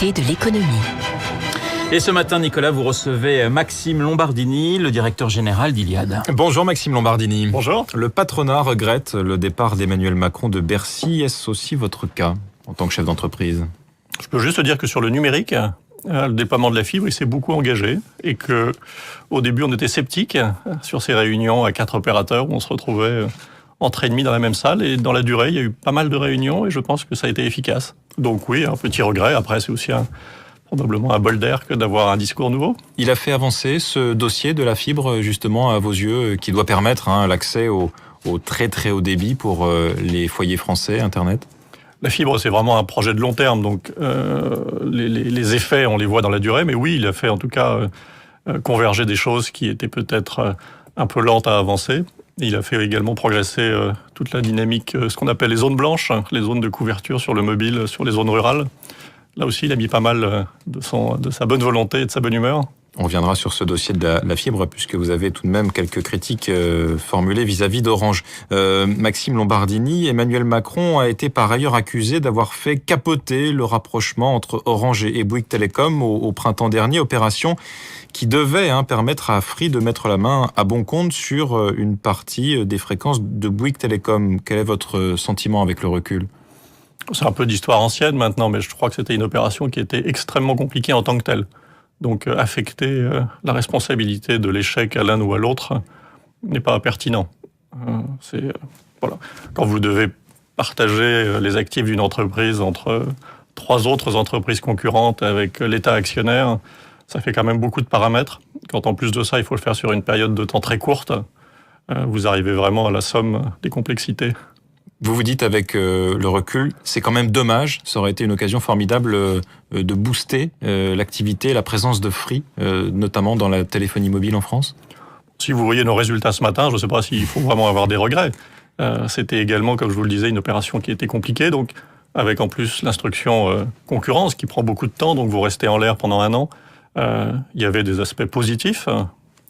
De l'économie. Et ce matin, Nicolas, vous recevez Maxime Lombardini, le directeur général d'Iliad. Bonjour Maxime Lombardini. Bonjour. Le patronat regrette le départ d'Emmanuel Macron de Bercy. Est-ce aussi votre cas en tant que chef d'entreprise ? Je peux juste dire que sur le numérique, le déploiement de la fibre, il s'est beaucoup engagé et que au début, on était sceptique sur ces réunions à 4 opérateurs où on se retrouvait entre ennemis dans la même salle. Et dans la durée, il y a eu pas mal de réunions et je pense que ça a été efficace. Donc oui, un petit regret. Après, c'est aussi probablement un bol d'air que d'avoir un discours nouveau. Il a fait avancer ce dossier de la fibre, justement, à vos yeux, qui doit permettre l'accès au très très haut débit pour les foyers français, Internet ? La fibre, c'est vraiment un projet de long terme, donc les effets, on les voit dans la durée. Mais oui, il a fait en tout cas converger des choses qui étaient peut-être un peu lentes à avancer. Il a fait également progresser toute la dynamique, ce qu'on appelle les zones blanches, les zones de couverture sur le mobile, sur les zones rurales. Là aussi, il a mis pas mal de sa bonne volonté et de sa bonne humeur. On reviendra sur ce dossier de la fibre, puisque vous avez tout de même quelques critiques formulées vis-à-vis d'Orange. Maxime Lombardini, Emmanuel Macron a été par ailleurs accusé d'avoir fait capoter le rapprochement entre Orange et Bouygues Telecom au printemps dernier, opération qui devait permettre à Free de mettre la main à bon compte sur une partie des fréquences de Bouygues Telecom. Quel est votre sentiment avec le recul ? C'est un peu d'histoire ancienne maintenant, mais je crois que c'était une opération qui était extrêmement compliquée en tant que telle. Donc affecter la responsabilité de l'échec à l'un ou à l'autre n'est pas pertinent. Voilà. Quand vous devez partager les actifs d'une entreprise entre 3 autres entreprises concurrentes avec l'État actionnaire, ça fait quand même beaucoup de paramètres. Quand en plus de ça, il faut le faire sur une période de temps très courte, vous arrivez vraiment à la somme des complexités. Vous vous dites avec le recul, c'est quand même dommage, ça aurait été une occasion formidable de booster l'activité, la présence de Free, notamment dans la téléphonie mobile en France. Si vous voyez nos résultats ce matin, je ne sais pas s'il faut vraiment avoir des regrets. C'était également, comme je vous le disais, une opération qui était compliquée, donc avec en plus l'instruction concurrence qui prend beaucoup de temps, donc vous restez en l'air pendant 1 an. Il y avait des aspects positifs,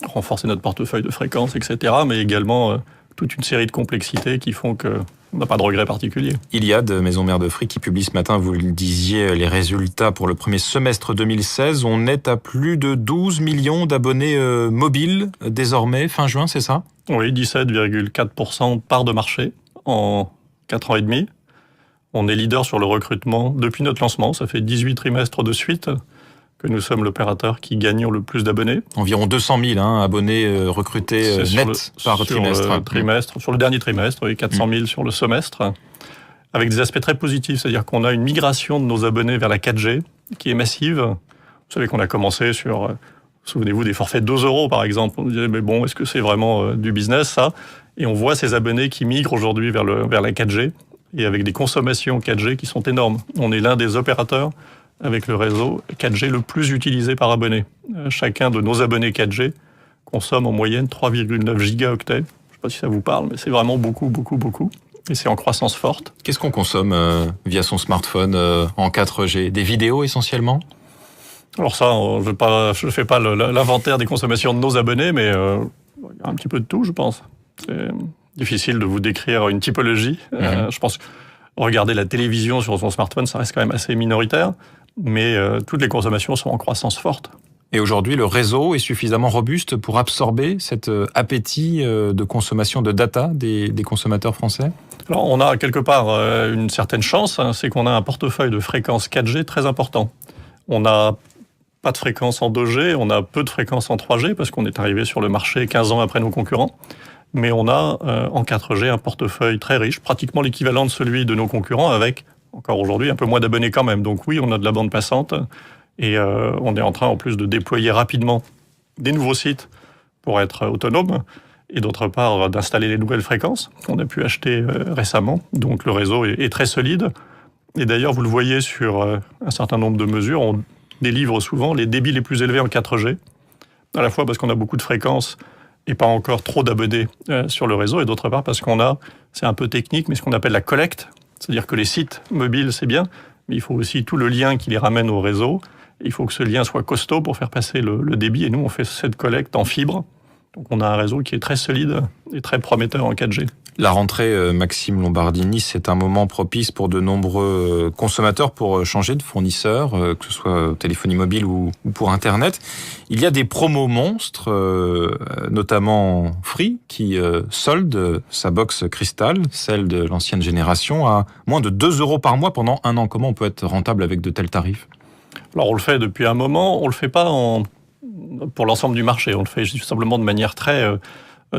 renforcer notre portefeuille de fréquences, etc., mais également toute une série de complexités qui font qu'on n'a pas de regrets particuliers. Iliad, maison mère de Free, qui publie ce matin, vous le disiez, les résultats pour le premier semestre 2016. On est à plus de 12 millions d'abonnés mobiles désormais, fin juin, c'est ça ? Oui, 17,4% de part de marché en 4 ans et demi. On est leader sur le recrutement depuis notre lancement. Ça fait 18 trimestres de suite que nous sommes l'opérateur qui gagnons le plus d'abonnés. Environ 200 000 abonnés recrutés net par trimestre. Sur le dernier trimestre, et 400 000 sur le semestre, avec des aspects très positifs, c'est-à-dire qu'on a une migration de nos abonnés vers la 4G qui est massive. Vous savez qu'on a commencé sur, souvenez-vous, des forfaits de 2 € par exemple. On disait, mais bon, est-ce que c'est vraiment du business ça ? Et on voit ces abonnés qui migrent aujourd'hui vers la 4G, et avec des consommations 4G qui sont énormes. On est l'un des opérateurs avec le réseau 4G le plus utilisé par abonné. Chacun de nos abonnés 4G consomme en moyenne 3,9 gigaoctets. Je ne sais pas si ça vous parle, mais c'est vraiment beaucoup, beaucoup, beaucoup. Et c'est en croissance forte. Qu'est-ce qu'on consomme via son smartphone en 4G ? Des vidéos essentiellement ? Alors ça, je ne fais pas l'inventaire des consommations de nos abonnés, mais il y a un petit peu de tout, je pense. C'est difficile de vous décrire une typologie. Je pense que regarder la télévision sur son smartphone, ça reste quand même assez minoritaire. Mais toutes les consommations sont en croissance forte. Et aujourd'hui, le réseau est suffisamment robuste pour absorber cet appétit de consommation de data des consommateurs français ? Alors, on a quelque part une certaine chance, c'est qu'on a un portefeuille de fréquences 4G très important. On n'a pas de fréquences en 2G, on a peu de fréquences en 3G, parce qu'on est arrivé sur le marché 15 ans après nos concurrents. Mais on a en 4G un portefeuille très riche, pratiquement l'équivalent de celui de nos concurrents, avec encore aujourd'hui un peu moins d'abonnés quand même. Donc oui, on a de la bande passante et on est en train en plus de déployer rapidement des nouveaux sites pour être autonome et d'autre part d'installer les nouvelles fréquences qu'on a pu acheter récemment. Donc le réseau est très solide et d'ailleurs vous le voyez sur un certain nombre de mesures, on délivre souvent les débits les plus élevés en 4G, à la fois parce qu'on a beaucoup de fréquences et pas encore trop d'abonnés sur le réseau, et d'autre part parce qu'on a, c'est un peu technique, mais ce qu'on appelle la collecte. C'est-à-dire que les sites mobiles, c'est bien, mais il faut aussi tout le lien qui les ramène au réseau. Il faut que ce lien soit costaud pour faire passer le débit. Et nous, on fait cette collecte en fibre. Donc on a un réseau qui est très solide et très prometteur en 4G. La rentrée, Maxime Lombardini, c'est un moment propice pour de nombreux consommateurs pour changer de fournisseur, que ce soit téléphonie mobile ou pour Internet. Il y a des promos monstres, notamment Free, qui solde sa box Crystal, celle de l'ancienne génération, à moins de 2 € par mois pendant 1 an. Comment on peut être rentable avec de tels tarifs ? Alors on le fait depuis un moment, on le fait pas pour l'ensemble du marché, on le fait simplement de manière très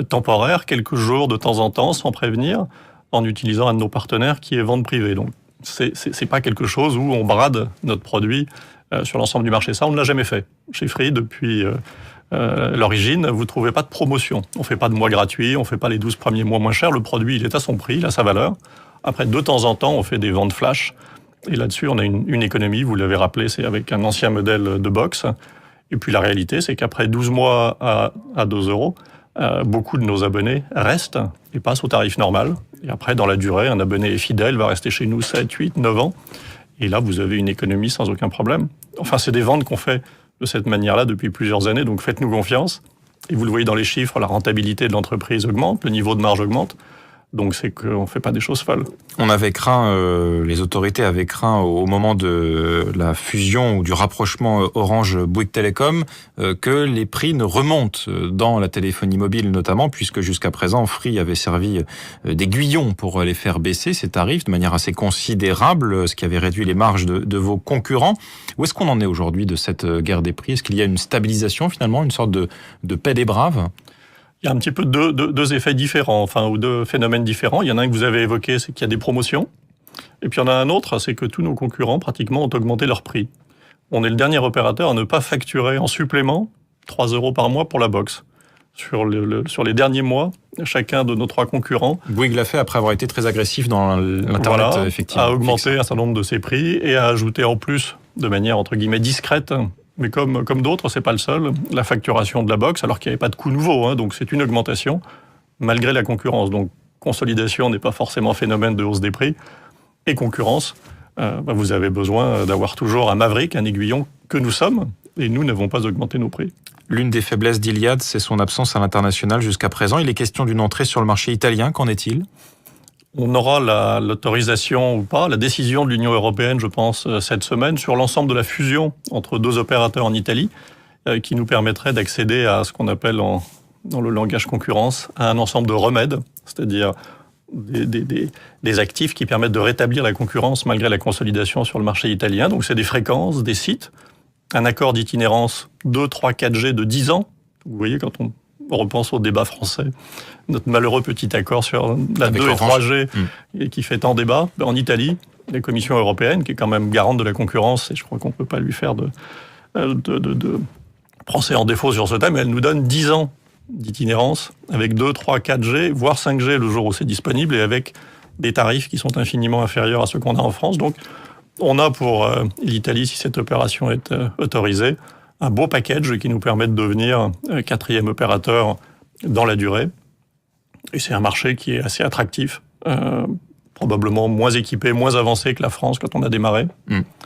temporaire, quelques jours de temps en temps, sans prévenir, en utilisant un de nos partenaires qui est vente privée. Donc c'est pas quelque chose où on brade notre produit sur l'ensemble du marché. Ça, on ne l'a jamais fait. Chez Free, depuis l'origine, vous ne trouvez pas de promotion. On ne fait pas de mois gratuits, on ne fait pas les 12 premiers mois moins chers. Le produit, il est à son prix, il a sa valeur. Après, de temps en temps, on fait des ventes flash. Et là-dessus, on a une économie, vous l'avez rappelé, c'est avec un ancien modèle de box. Et puis la réalité, c'est qu'après 12 mois à 2 €, beaucoup de nos abonnés restent et passent au tarif normal. Et après, dans la durée, un abonné fidèle va rester chez nous 7, 8, 9 ans. Et là, vous avez une économie sans aucun problème. Enfin, c'est des ventes qu'on fait de cette manière-là depuis plusieurs années, donc faites-nous confiance. Et vous le voyez dans les chiffres, la rentabilité de l'entreprise augmente, le niveau de marge augmente. Donc c'est qu'on ne fait pas des choses folles. On avait craint, les autorités avaient craint au moment de la fusion ou du rapprochement Orange-Bouygues Telecom que les prix ne remontent dans la téléphonie mobile notamment, puisque jusqu'à présent Free avait servi d'aiguillon pour les faire baisser ces tarifs de manière assez considérable, ce qui avait réduit les marges de vos concurrents. Où est-ce qu'on en est aujourd'hui de cette guerre des prix ? Est-ce qu'il y a une stabilisation finalement, une sorte de paix des braves ? Il y a un petit peu deux effets différents, ou deux phénomènes différents. Il y en a un que vous avez évoqué, c'est qu'il y a des promotions. Et puis il y en a un autre, c'est que tous nos concurrents, pratiquement, ont augmenté leur prix. On est le dernier opérateur à ne pas facturer en supplément 3 € par mois pour la box. Sur les derniers mois, chacun de nos 3 concurrents... Bouygues l'a fait après avoir été très agressif dans l'Internet, effectivement. A augmenté un certain nombre de ses prix et a ajouté en plus, de manière entre guillemets discrète, mais comme d'autres, c'est pas le seul, la facturation de la box, alors qu'il n'y avait pas de coût nouveau, donc c'est une augmentation, malgré la concurrence. Donc consolidation n'est pas forcément phénomène de hausse des prix, et concurrence, vous avez besoin d'avoir toujours un maverick, un aiguillon que nous sommes, et nous n'avons pas augmenté nos prix. L'une des faiblesses d'Iliad, c'est son absence à l'international jusqu'à présent. Il est question d'une entrée sur le marché italien, qu'en est-il ? On aura l'autorisation ou pas, la décision de l'Union européenne, je pense, cette semaine, sur l'ensemble de la fusion entre 2 opérateurs en Italie, qui nous permettrait d'accéder à ce qu'on appelle, dans le langage concurrence, à un ensemble de remèdes, c'est-à-dire des actifs qui permettent de rétablir la concurrence malgré la consolidation sur le marché italien. Donc c'est des fréquences, des sites, un accord d'itinérance 2, 3, 4G de 10 ans. Vous voyez, quand on repense au débat français, notre malheureux petit accord sur la 2 et 3G et qui fait tant débat. En Italie, la Commission européenne, qui est quand même garante de la concurrence, et je crois qu'on ne peut pas lui faire de procès en défaut sur ce thème, elle nous donne 10 ans d'itinérance avec 2, 3, 4G, voire 5G le jour où c'est disponible, et avec des tarifs qui sont infiniment inférieurs à ceux qu'on a en France. Donc on a pour l'Italie, si cette opération est autorisée, un beau package qui nous permet de devenir 4e opérateur dans la durée. Et c'est un marché qui est assez attractif, probablement moins équipé, moins avancé que la France quand on a démarré.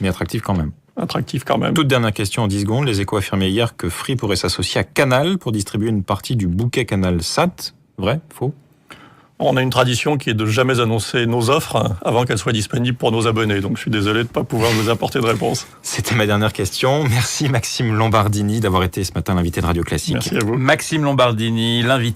Mais attractif quand même. Attractif quand même. Toute dernière question en 10 secondes. Les Échos affirmaient hier que Free pourrait s'associer à Canal pour distribuer une partie du bouquet Canal Sat. Vrai ? Faux ? On a une tradition qui est de jamais annoncer nos offres avant qu'elles soient disponibles pour nos abonnés. Donc je suis désolé de ne pas pouvoir vous apporter de réponse. C'était ma dernière question. Merci Maxime Lombardini d'avoir été ce matin l'invité de Radio Classique. Merci à vous. Maxime Lombardini, l'invité